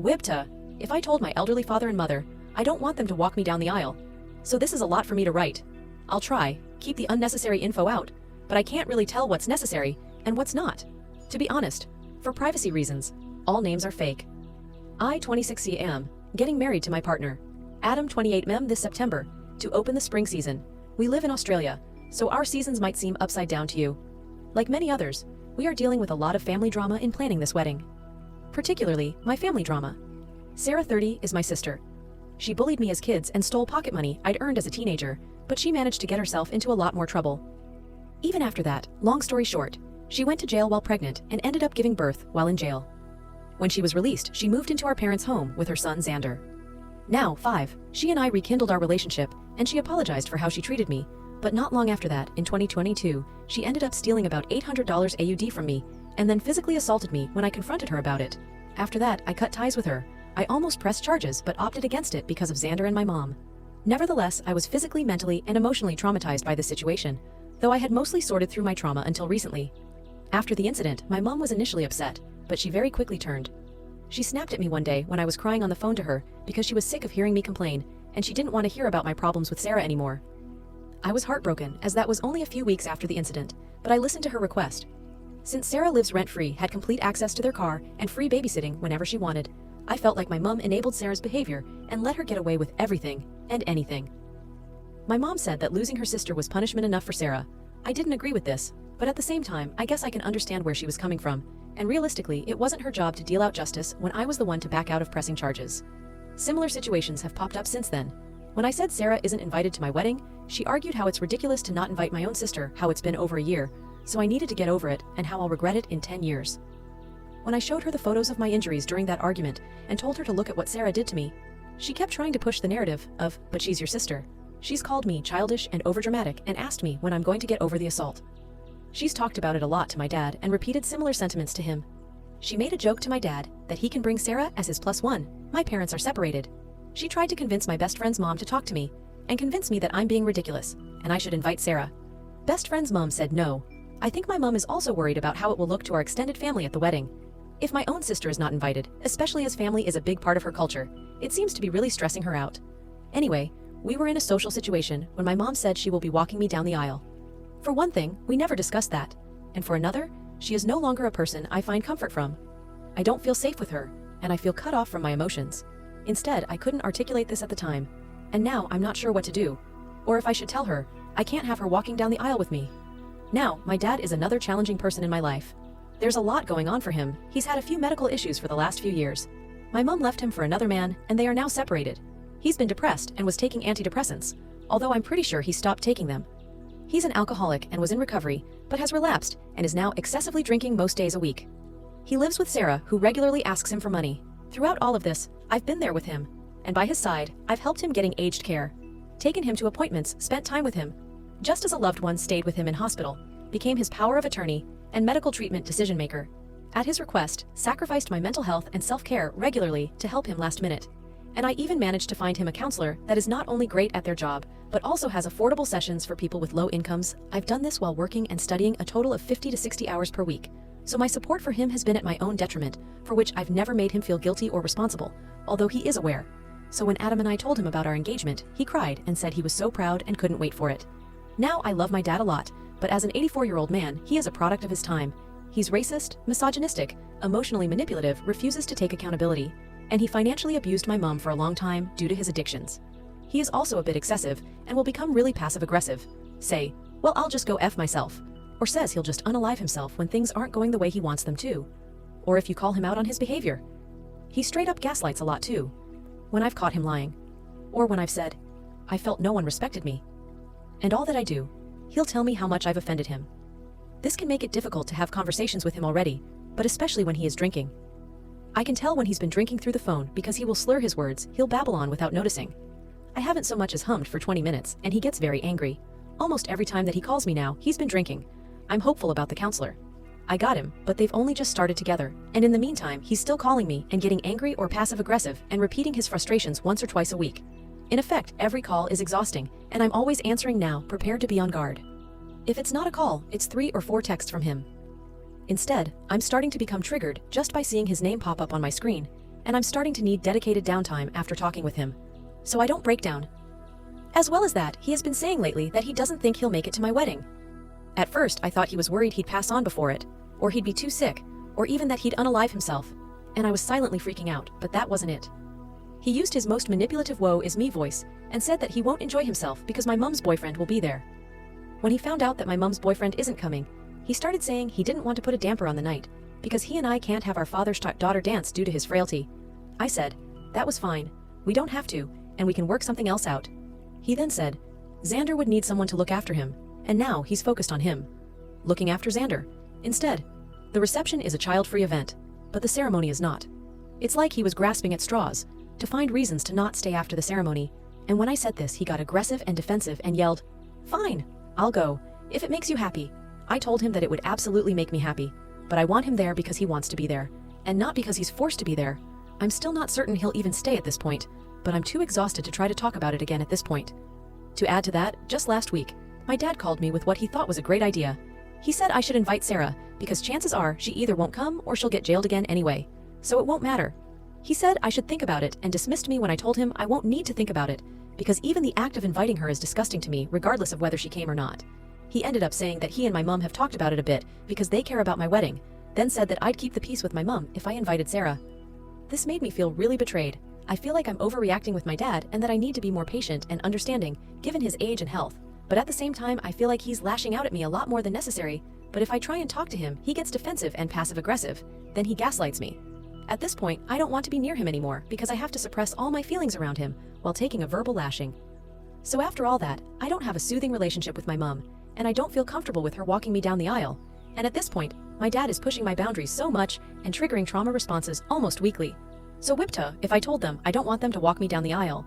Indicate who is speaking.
Speaker 1: WHIPTA, if I told my elderly father and mother, I don't want them to walk me down the aisle. So this is a lot for me to write. I'll try, keep the unnecessary info out, but I can't really tell what's necessary and what's not. To be honest, for privacy reasons, all names are fake. I, 26C, am getting married to my partner, Adam, 28M, this September, to open the spring season. We live in Australia, so our seasons might seem upside down to you. Like many others, we are dealing with a lot of family drama in planning this wedding. Particularly, my family drama. Sarah, 30, is my sister. She bullied me as kids and stole pocket money I'd earned as a teenager, but she managed to get herself into a lot more trouble. Even after that, long story short, she went to jail while pregnant and ended up giving birth while in jail. When she was released, she moved into our parents' home with her son Xander. Now, 5, she and I rekindled our relationship, and she apologized for how she treated me, but not long after that, in 2022, she ended up stealing about $800 AUD from me, and then physically assaulted me when I confronted her about it. After that, I cut ties with her. I almost pressed charges but opted against it because of Xander and my mom. Nevertheless, I was physically, mentally, and emotionally traumatized by this situation, though I had mostly sorted through my trauma until recently. After the incident, my mom was initially upset, but she very quickly turned. She snapped at me one day when I was crying on the phone to her because she was sick of hearing me complain, and she didn't want to hear about my problems with Sarah anymore. I was heartbroken, as that was only a few weeks after the incident, but I listened to her request. Since Sarah lives rent-free, had complete access to their car, and free babysitting whenever she wanted, I felt like my mom enabled Sarah's behavior and let her get away with everything and anything. My mom said that losing her sister was punishment enough for Sarah. I didn't agree with this, but at the same time, I guess I can understand where she was coming from, and realistically, it wasn't her job to deal out justice when I was the one to back out of pressing charges. Similar situations have popped up since then. When I said Sarah isn't invited to my wedding, she argued how it's ridiculous to not invite my own sister, how it's been over a year, so I needed to get over it, and how I'll regret it in 10 years. When I showed her the photos of my injuries during that argument and told her to look at what Sarah did to me, she kept trying to push the narrative of, but she's your sister. She's called me childish and overdramatic and asked me when I'm going to get over the assault. She's talked about it a lot to my dad and repeated similar sentiments to him. She made a joke to my dad that he can bring Sarah as his +1. My parents are separated. She tried to convince my best friend's mom to talk to me and convince me that I'm being ridiculous and I should invite Sarah. Best friend's mom said no. I think my mom is also worried about how it will look to our extended family at the wedding. If my own sister is not invited, especially as family is a big part of her culture, it seems to be really stressing her out. Anyway, we were in a social situation when my mom said she will be walking me down the aisle. For one thing, we never discussed that. And for another, she is no longer a person I find comfort from. I don't feel safe with her, and I feel cut off from my emotions. Instead, I couldn't articulate this at the time, and now I'm not sure what to do. Or if I should tell her, I can't have her walking down the aisle with me. Now, my dad is another challenging person in my life. There's a lot going on for him. He's had a few medical issues for the last few years. My mom left him for another man, and they are now separated. He's been depressed and was taking antidepressants, although I'm pretty sure he stopped taking them. He's an alcoholic and was in recovery, but has relapsed and is now excessively drinking most days a week. He lives with Sarah, who regularly asks him for money. Throughout all of this, I've been there with him, and by his side, I've helped him getting aged care, taken him to appointments, spent time with him, just as a loved one stayed with him in hospital, became his power of attorney and medical treatment decision maker. At his request, sacrificed my mental health and self-care regularly to help him last minute. And I even managed to find him a counselor that is not only great at their job, but also has affordable sessions for people with low incomes. I've done this while working and studying a total of 50 to 60 hours per week. So my support for him has been at my own detriment, for which I've never made him feel guilty or responsible, although he is aware. So when Adam and I told him about our engagement, he cried and said he was so proud and couldn't wait for it. Now I love my dad a lot, but as an 84-year-old man, he is a product of his time. He's racist, misogynistic, emotionally manipulative, refuses to take accountability, and he financially abused my mom for a long time due to his addictions. He is also a bit excessive and will become really passive-aggressive. Say, well, I'll just go F myself. Or says he'll just unalive himself when things aren't going the way he wants them to. Or if you call him out on his behavior. He straight up gaslights a lot too. When I've caught him lying. Or when I've said, I felt no one respected me. And all that I do, he'll tell me how much I've offended him. This can make it difficult to have conversations with him already, but especially when he is drinking. I can tell when he's been drinking through the phone because he will slur his words, he'll babble on without noticing. I haven't so much as hummed for 20 minutes, and he gets very angry. Almost every time that he calls me now, he's been drinking. I'm hopeful about the counselor. I got him, but they've only just started together, and in the meantime, he's still calling me and getting angry or passive-aggressive and repeating his frustrations once or twice a week. In effect, every call is exhausting, and I'm always answering now, prepared to be on guard. If it's not a call, it's 3 or 4 texts from him. Instead, I'm starting to become triggered just by seeing his name pop up on my screen, and I'm starting to need dedicated downtime after talking with him, so I don't break down. As well as that, he has been saying lately that he doesn't think he'll make it to my wedding. At first, I thought he was worried he'd pass on before it, or he'd be too sick, or even that he'd unalive himself, and I was silently freaking out, but that wasn't it. He used his most manipulative woe is me voice and said that he won't enjoy himself because my mom's boyfriend will be there. When he found out that my mom's boyfriend isn't coming, he started saying he didn't want to put a damper on the night because he and I can't have our father's daughter dance due to his frailty. I said, that was fine, we don't have to, and we can work something else out. He then said, Xander would need someone to look after him, and now he's focused on him looking after Xander. Instead, the reception is a child-free event, but the ceremony is not. It's like he was grasping at straws to find reasons to not stay after the ceremony, and when I said this, he got aggressive and defensive and yelled, fine, I'll go, if it makes you happy. I told him that it would absolutely make me happy, but I want him there because he wants to be there, and not because he's forced to be there. I'm still not certain he'll even stay at this point, but I'm too exhausted to try to talk about it again at this point. To add to that, just last week, my dad called me with what he thought was a great idea. He said I should invite Sarah, because chances are she either won't come or she'll get jailed again anyway, so it won't matter. He said I should think about it and dismissed me when I told him I won't need to think about it, because even the act of inviting her is disgusting to me regardless of whether she came or not. He ended up saying that he and my mom have talked about it a bit because they care about my wedding, then said that I'd keep the peace with my mom if I invited Sarah. This made me feel really betrayed. I feel like I'm overreacting with my dad and that I need to be more patient and understanding given his age and health, but at the same time I feel like he's lashing out at me a lot more than necessary, but if I try and talk to him, he gets defensive and passive-aggressive, then he gaslights me. At this point, I don't want to be near him anymore because I have to suppress all my feelings around him while taking a verbal lashing. So after all that, I don't have a soothing relationship with my mom, and I don't feel comfortable with her walking me down the aisle, and at this point, my dad is pushing my boundaries so much and triggering trauma responses almost weekly. So WHIPTA, if I told them I don't want them to walk me down the aisle,